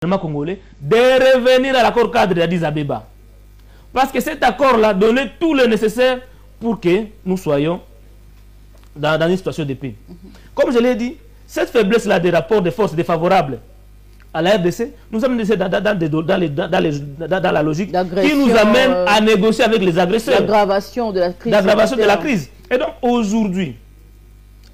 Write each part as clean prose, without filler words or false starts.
Congolais de revenir à l'accord cadre d'Addis Abeba. Parce que cet accord-là donnait tout le nécessaire pour que nous soyons dans une situation de paix. Comme je l'ai dit, cette faiblesse-là des rapports de force défavorables à la RDC nous amène dans la logique qui nous amène à négocier avec les agresseurs. L'aggravation de la crise. L'aggravation de la crise. Et donc aujourd'hui,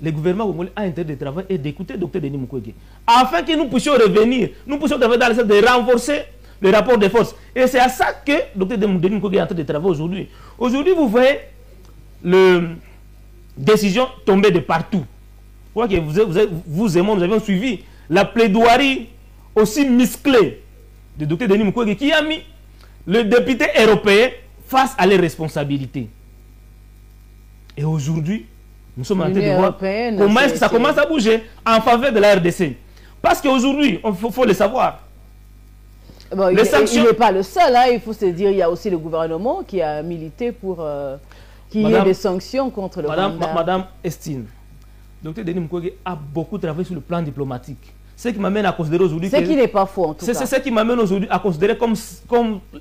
le gouvernement congolais a intérêt de travailler et d'écouter Dr Denis Mukwege afin que nous puissions revenir, nous puissions travailler dans le sens de renforcer le rapport de force. Et c'est à ça que Dr Denis Mukwege est en train de travailler aujourd'hui. Aujourd'hui, vous voyez les décisions tomber de partout. Je crois que vous et moi, nous avions suivi la plaidoirie aussi musclée de Dr Denis Mukwege qui a mis le député européen face à les responsabilités. Et aujourd'hui, nous sommes en train de voir comment est-ce que ça commence à bouger en faveur de la RDC. Parce qu'aujourd'hui, il faut le savoir. Bon, il n'est pas le seul, hein, il faut se dire, il y a aussi le gouvernement qui a milité pour qu'il y ait des sanctions contre le Rwanda. Madame Estine, Dr Denis Mukwege a beaucoup travaillé sur le plan diplomatique. Ce qui m'amène à considérer aujourd'hui... Ce qui n'est pas faux en tout cas. C'est ce qui m'amène aujourd'hui à considérer comme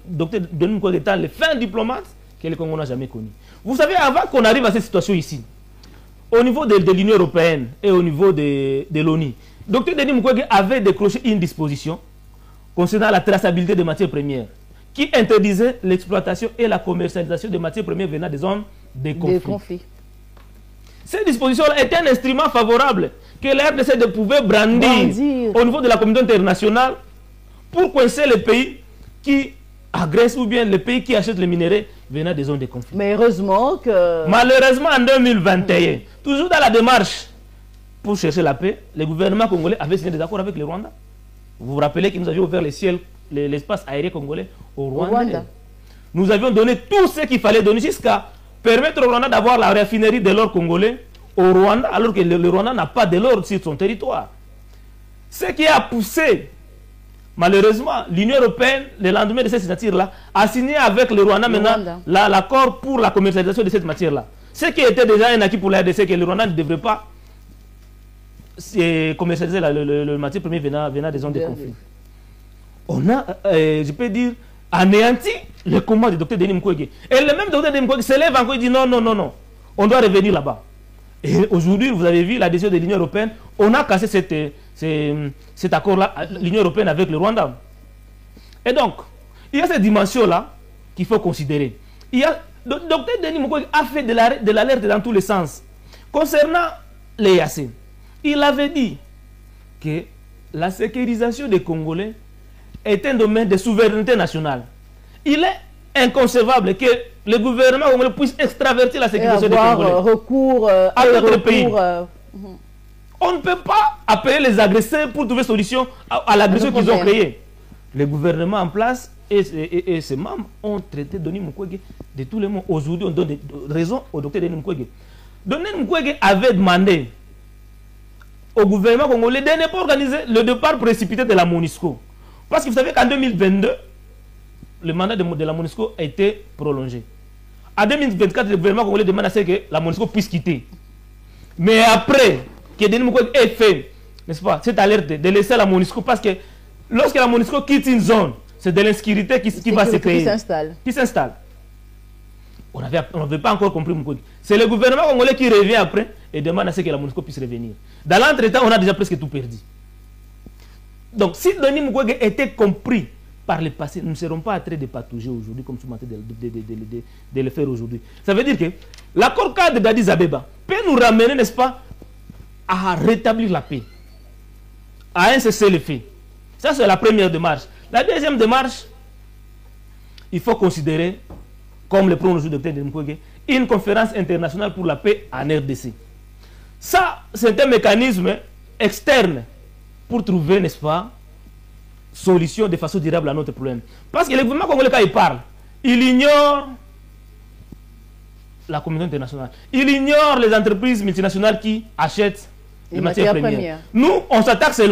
Dr Denis Mukwege étant le fin diplomate que le Congo n'a jamais connu. Vous savez, avant qu'on arrive à cette situation ici, au niveau de l'Union européenne et au niveau de l'ONU, Dr Denis Mukwege avait décroché une disposition concernant la traçabilité des matières premières qui interdisait l'exploitation et la commercialisation des matières premières venant des zones de conflit. Cette disposition-là était un instrument favorable que la RDC pouvait brandir au niveau de la communauté internationale pour coincer les pays qui agressent ou bien les pays qui achètent les minéraux venant des zones de conflit. Mais heureusement que... Malheureusement, en 2021, toujours dans la démarche pour chercher la paix, le gouvernement congolais avait signé des accords avec le Rwanda. Vous vous rappelez que nous avions ouvert l'espace aérien congolais au Rwanda. Nous avions donné tout ce qu'il fallait donner jusqu'à permettre au Rwanda d'avoir la raffinerie de l'or congolais au Rwanda, alors que le Rwanda n'a pas de l'or sur son territoire. Ce qui a poussé, malheureusement, l'Union européenne, le lendemain de cette signature-là, a signé avec le Rwanda maintenant l'accord pour la commercialisation de cette matière-là. Ce qui était déjà un acquis pour la RDC, que le Rwanda ne devrait pas commercialiser le matière première venant des zones de conflit. On a, je peux dire, anéanti le combat du Dr Denis Mukwege. Et le même Dr Denis Mukwege se lève encore et dit non, non, non, non, on doit revenir là-bas. Et aujourd'hui, vous avez vu la décision de l'Union européenne, on a cassé cet accord-là, l'Union européenne avec le Rwanda. Et donc, il y a cette dimension-là qu'il faut considérer. Dr Denis Mukwege a fait de l'alerte dans tous les sens. Concernant les EAC, il avait dit que la sécurisation des Congolais est un domaine de souveraineté nationale. Il est inconcevable que le gouvernement congolais puisse extravertir la sécurisation des Congolais. Recours à d'autres pays. On ne peut pas appeler les agresseurs pour trouver solution à l'agression qu'ils ont créée. Le gouvernement en place et ses membres ont traité Denis Mukwege de tous les mots. Aujourd'hui, on donne raison au docteur Denis Mukwege. Denis Mukwege avait demandé au gouvernement congolais de ne pas organiser le départ précipité de la MONUSCO. Parce que vous savez qu'en 2022, le mandat de la MONUSCO a été prolongé. En 2024, le gouvernement congolais demande à ce que la MONUSCO puisse quitter. Mais après que Denis Mukwege ait fait, n'est-ce pas, cette alerte de laisser la MONUSCO, parce que lorsque la MONUSCO quitte une zone, c'est de l'insécurité qui va se créer. Qui s'installe. On n'avait pas encore compris Mukwege. C'est le gouvernement congolais qui revient après et demande à ce que la MONUSCO puisse revenir. Dans l'entretemps, on a déjà presque tout perdu. Donc, si Denis Mukwege était compris par le passé, nous ne serons pas en train de patauger aujourd'hui comme nous sommes en train de le faire aujourd'hui. Ça veut dire que l'accord cadre d'Addis Abeba peut nous ramener, n'est-ce pas, à rétablir la paix, à un cessez-le-feu. Ça, c'est la première démarche. La deuxième démarche, il faut considérer, comme le prône aujourd'hui Dr Denis Mukwege, une conférence internationale pour la paix en RDC. Ça, c'est un mécanisme externe pour trouver, n'est-ce pas, solution de façon durable à notre problème. Parce que le gouvernement congolais, quand il parle, il ignore la communauté internationale. Il ignore les entreprises multinationales qui achètent les matières premières. Nous, on s'attaque seulement